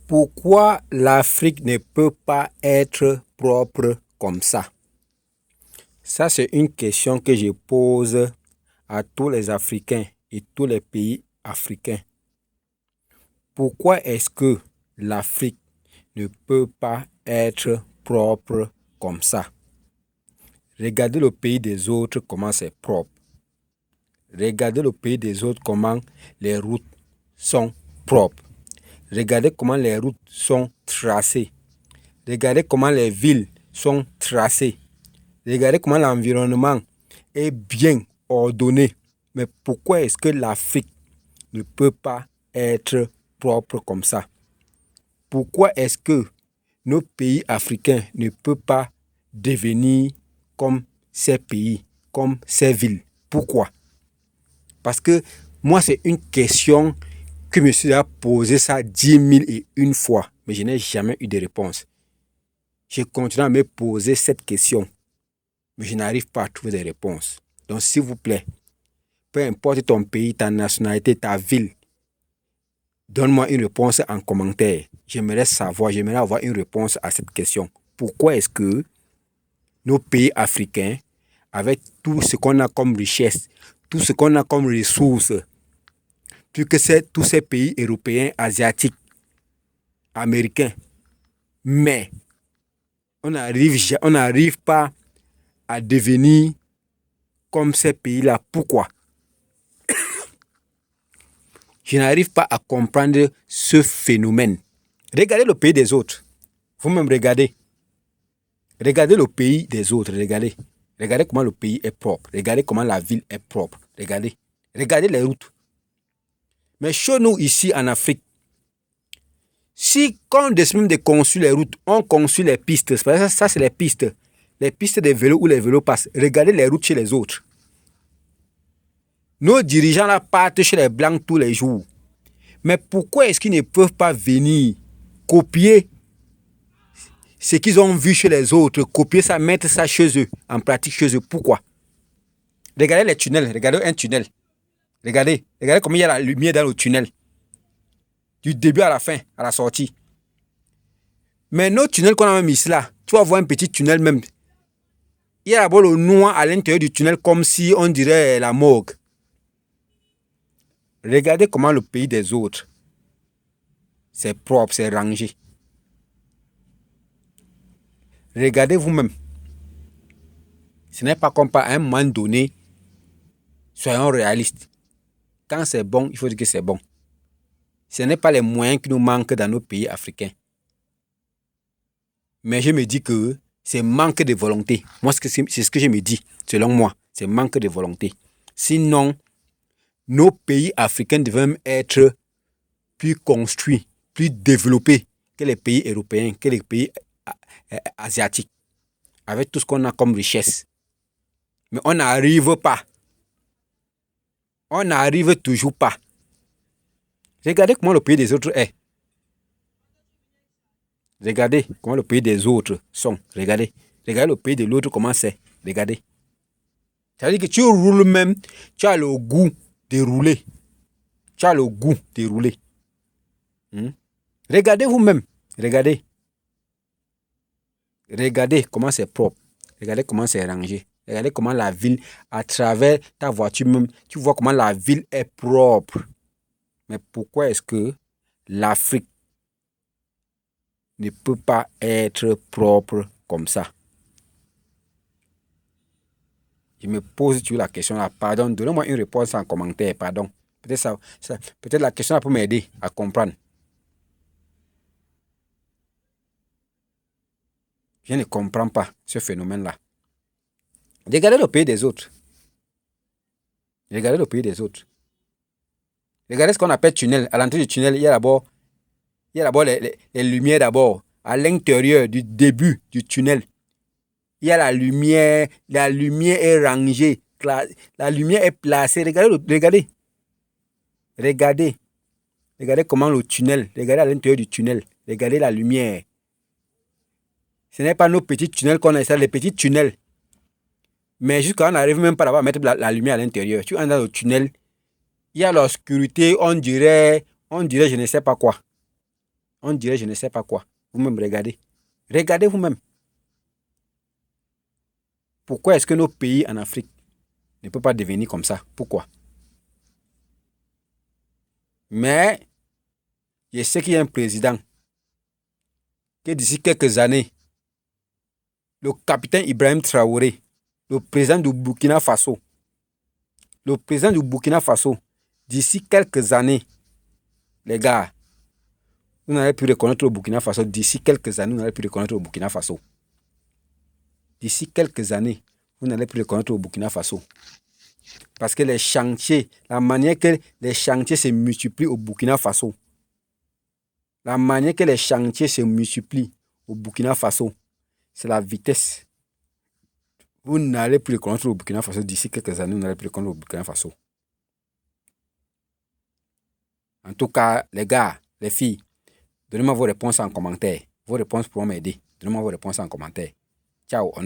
Pourquoi l'Afrique ne peut pas être propre comme ça? Ça, c'est une question que je pose à tous les Africains et tous les pays africains. Pourquoi est-ce que l'Afrique ne peut pas être propre comme ça? Regardez le pays des autres, comment c'est propre. Regardez le pays des autres, comment les routes sont propres. Regardez comment les routes sont tracées. Regardez comment les villes sont tracées. Regardez comment l'environnement est bien ordonné. Mais pourquoi est-ce que l'Afrique ne peut pas être propre comme ça? Pourquoi est-ce que nos pays africains ne peuvent pas devenir comme ces pays, comme ces villes? Pourquoi? Parce que moi, c'est une question que je me suis posée ça 10 001 fois, mais je n'ai jamais eu de réponse. Je continue à me poser cette question, mais je n'arrive pas à trouver de réponse. Donc, s'il vous plaît, peu importe ton pays, ta nationalité, ta ville, donne-moi une réponse en commentaire. J'aimerais savoir, j'aimerais avoir une réponse à cette question. Pourquoi est-ce que nos pays africains, avec tout ce qu'on a comme richesse, tout ce qu'on a comme ressources, plus que tous ces pays européens, asiatiques, américains, mais on n'arrive pas à devenir comme ces pays-là. Pourquoi? Je n'arrive pas à comprendre ce phénomène. Regardez le pays des autres. Vous-même regardez. Regardez le pays des autres. Regardez. Regardez comment le pays est propre. Regardez comment la ville est propre. Regardez. Regardez les routes. Mais chez nous, ici en Afrique, si quand on décide de construire les routes, on construit les pistes. Ça, c'est les pistes. Les pistes des vélos où les vélos passent. Regardez les routes chez les autres. Nos dirigeants là partent chez les Blancs tous les jours. Mais pourquoi est-ce qu'ils ne peuvent pas venir copier ce qu'ils ont vu chez les autres, copier ça, mettre ça chez eux, en pratique chez eux? Pourquoi? Regardez les tunnels, regardez un tunnel. Regardez comment il y a la lumière dans le tunnel. Du début à la fin, à la sortie. Mais nos tunnels qu'on a même ici là, tu vas voir un petit tunnel même. Il y a d'abord le noir à l'intérieur du tunnel comme si on dirait la morgue. Regardez comment le pays des autres, c'est propre, c'est rangé. Regardez vous-même. Ce n'est pas comme à un moment donné, soyons réalistes. Quand c'est bon, il faut dire que c'est bon. Ce n'est pas les moyens qui nous manquent dans nos pays africains. Mais je me dis que c'est manque de volonté. Moi, c'est ce que je me dis, selon moi. C'est manque de volonté. Sinon, nos pays africains devraient même être plus construits, plus développés que les pays européens, que les pays asiatiques, avec tout ce qu'on a comme richesse. Mais on n'arrive pas. On n'arrive toujours pas. Regardez comment le pays des autres est. Regardez comment le pays des autres sont. Regardez. Regardez le pays de l'autre comment c'est. Regardez. Ça veut dire que tu roules même, tu as le goût de rouler. Tu as le goût de rouler. Regardez vous-même. Regardez. Regardez comment c'est propre. Regardez comment c'est rangé. Regardez comment la ville, à travers ta voiture même, tu vois comment la ville est propre. Mais pourquoi est-ce que l'Afrique ne peut pas être propre comme ça? Je me pose toujours la question là. Pardon, donnez-moi une réponse en commentaire. Pardon. Peut-être la question là peut m'aider à comprendre. Je ne comprends pas ce phénomène-là. Regardez le pays des autres. Regardez le pays des autres. Regardez ce qu'on appelle tunnel. À l'entrée du tunnel, il y a d'abord les lumières d'abord. À l'intérieur du début du tunnel, il y a la lumière. La lumière est rangée. La lumière est placée. Regardez. Regardez comment le tunnel. Regardez à l'intérieur du tunnel. Regardez la lumière. Ce n'est pas nos petits tunnels qu'on a installés, les petits tunnels. Mais jusqu'à on n'arrive même pas à mettre la lumière à l'intérieur. Tu entres dans le tunnel, il y a l'obscurité, on dirait je ne sais pas quoi. On dirait je ne sais pas quoi. Vous-même regardez. Regardez vous-même. Pourquoi est-ce que nos pays en Afrique ne peuvent pas devenir comme ça? Pourquoi? Mais je sais qu'il y a un président que d'ici quelques années, le capitaine Ibrahim Traoré, le président du Burkina Faso, d'ici quelques années, les gars, vous n'allez plus reconnaître le Burkina Faso. D'ici quelques années, vous n'allez plus reconnaître le Burkina Faso. D'ici quelques années, vous n'allez plus reconnaître le Burkina Faso. Parce que les chantiers, la manière que les chantiers se multiplient au Burkina Faso, c'est la vitesse. Vous n'allez plus reconnaître le Burkina Faso. D'ici quelques années, vous n'allez plus reconnaître le Burkina Faso. En tout cas, les gars, les filles, donnez-moi vos réponses en commentaire. Vos réponses pourront m'aider. Donnez-moi vos réponses en commentaire. Ciao.